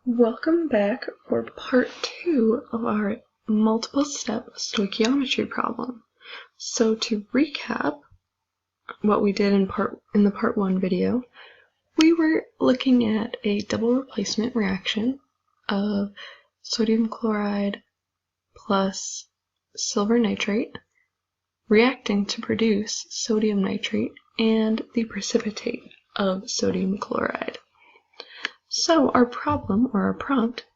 Welcome back for part 2 of our multiple step stoichiometry problem. So to recap what we did in the part 1 video, we were looking at a double replacement reaction of sodium chloride plus silver nitrate reacting to produce sodium nitrate and the precipitate of sodium chloride. So our problem, or our prompt,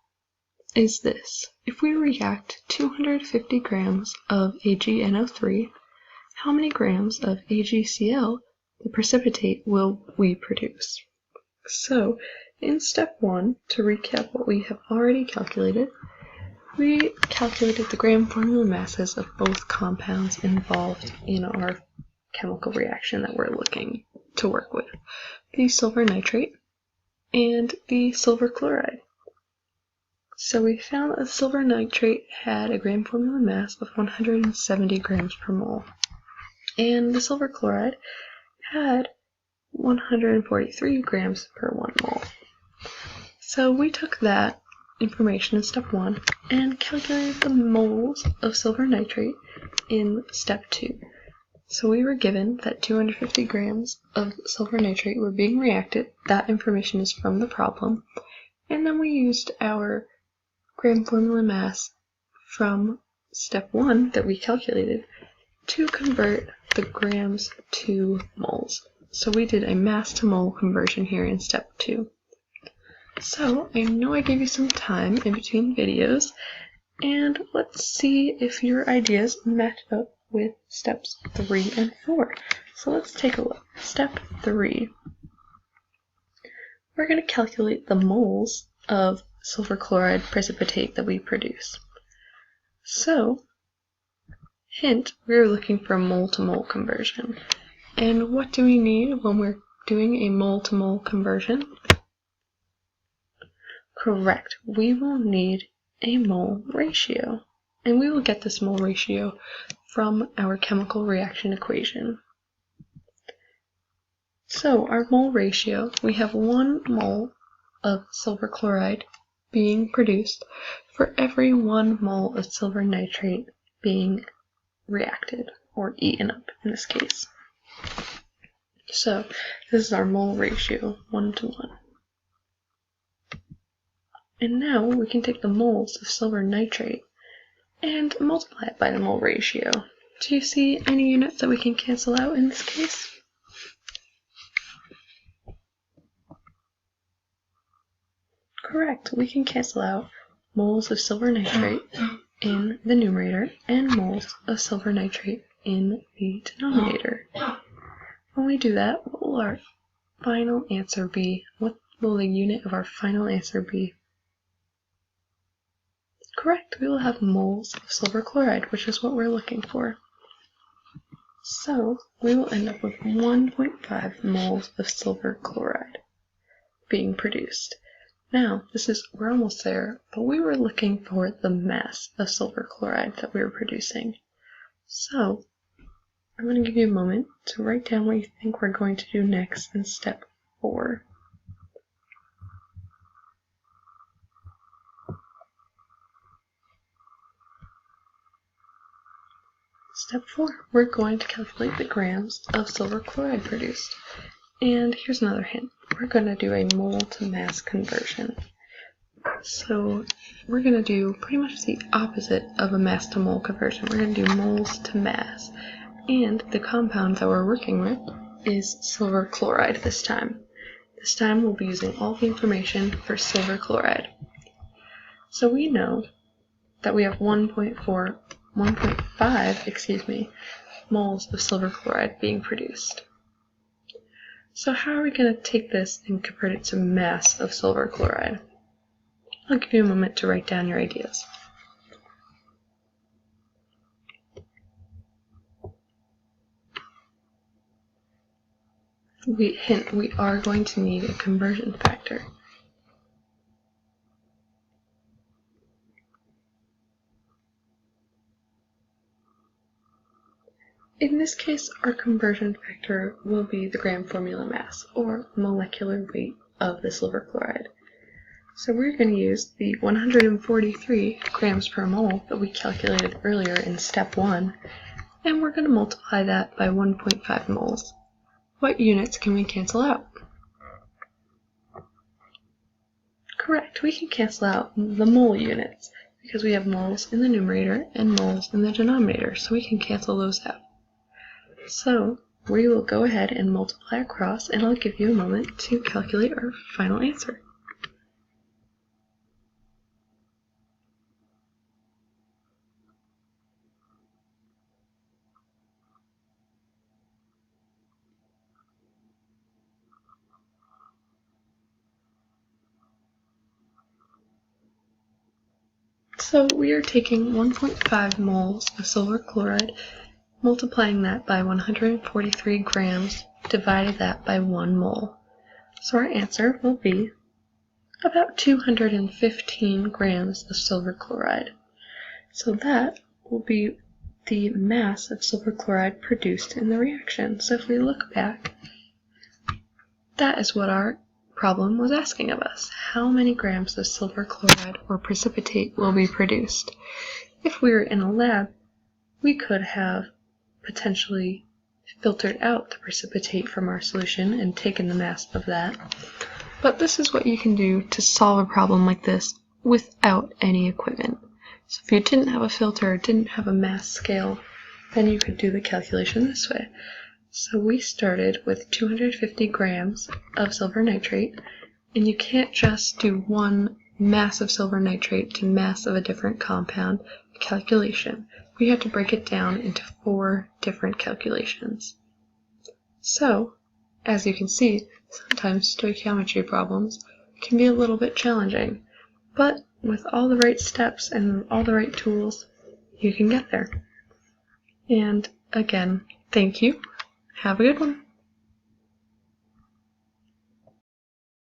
is this. If we react 250 grams of AgNO3, how many grams of AgCl, the precipitate, will we produce? So in step 1, to recap what we have already calculated, we calculated the gram formula masses of both compounds involved in our chemical reaction that we're looking to work with, the silver nitrate and the silver chloride. So we found that the silver nitrate had a gram formula mass of 170 grams per mole, and the silver chloride had 143 grams per 1 mole. So we took that information in step 1 and calculated the moles of silver nitrate in step 2. So we were given that 250 grams of silver nitrate were being reacted. That information is from the problem. And then we used our gram formula mass from step 1 that we calculated to convert the grams to moles. So we did a mass to mole conversion here in step 2. So I know I gave you some time in between videos, and let's see if your ideas match up with steps 3 and 4. So let's take a look. Step 3. We're going to calculate the moles of silver chloride precipitate that we produce. So, hint, we're looking for a mole-to-mole conversion. And what do we need when we're doing a mole-to-mole conversion? Correct, we will need a mole ratio. And we will get this mole ratio from our chemical reaction equation. So our mole ratio, we have 1 mole of silver chloride being produced for every 1 mole of silver nitrate being reacted, or eaten up in this case. So this is our mole ratio, 1:1. And now we can take the moles of silver nitrate and multiply it by the mole ratio. Do you see any units that we can cancel out in this case? Correct, we can cancel out moles of silver nitrate in the numerator and moles of silver nitrate in the denominator. When we do that, what will our final answer be? What will the unit of our final answer be? Correct, we will have moles of silver chloride, which is what we're looking for. So we will end up with 1.5 moles of silver chloride being produced. Now, we're almost there, but we were looking for the mass of silver chloride that we were producing. So I'm going to give you a moment to write down what you think we're going to do next in step 4. Step 4, we're going to calculate the grams of silver chloride produced. And here's another hint. We're going to do a mole to mass conversion. So we're going to do pretty much the opposite of a mass to mole conversion. We're going to do moles to mass. And the compound that we're working with is silver chloride this time. This time we'll be using all the information for silver chloride. So we know that we have 1.5 moles of silver chloride being produced. So how are we going to take this and convert it to mass of silver chloride? I'll give you a moment to write down your ideas. We are going to need a conversion factor. In this case, our conversion factor will be the gram formula mass, or molecular weight of the silver chloride. So we're going to use the 143 grams per mole that we calculated earlier in step 1, and we're going to multiply that by 1.5 moles. What units can we cancel out? Correct, we can cancel out the mole units because we have moles in the numerator and moles in the denominator, so we can cancel those out. So we will go ahead and multiply across, and I'll give you a moment to calculate our final answer. So we are taking 1.5 moles of silver chloride, multiplying that by 143 grams, divided that by 1 mole. So our answer will be about 215 grams of silver chloride. So that will be the mass of silver chloride produced in the reaction. So if we look back, that is what our problem was asking of us. How many grams of silver chloride or precipitate will be produced? If we were in a lab, we could have potentially filtered out the precipitate from our solution and taken the mass of that. But this is what you can do to solve a problem like this without any equipment. So if you didn't have a filter or didn't have a mass scale, then you could do the calculation this way. So we started with 250 grams of silver nitrate, and you can't just do one mass of silver nitrate to mass of a different compound calculation. We have to break it down into 4 different calculations. So, as you can see, sometimes stoichiometry problems can be a little bit challenging, but with all the right steps and all the right tools, you can get there. And again, thank you. Have a good one.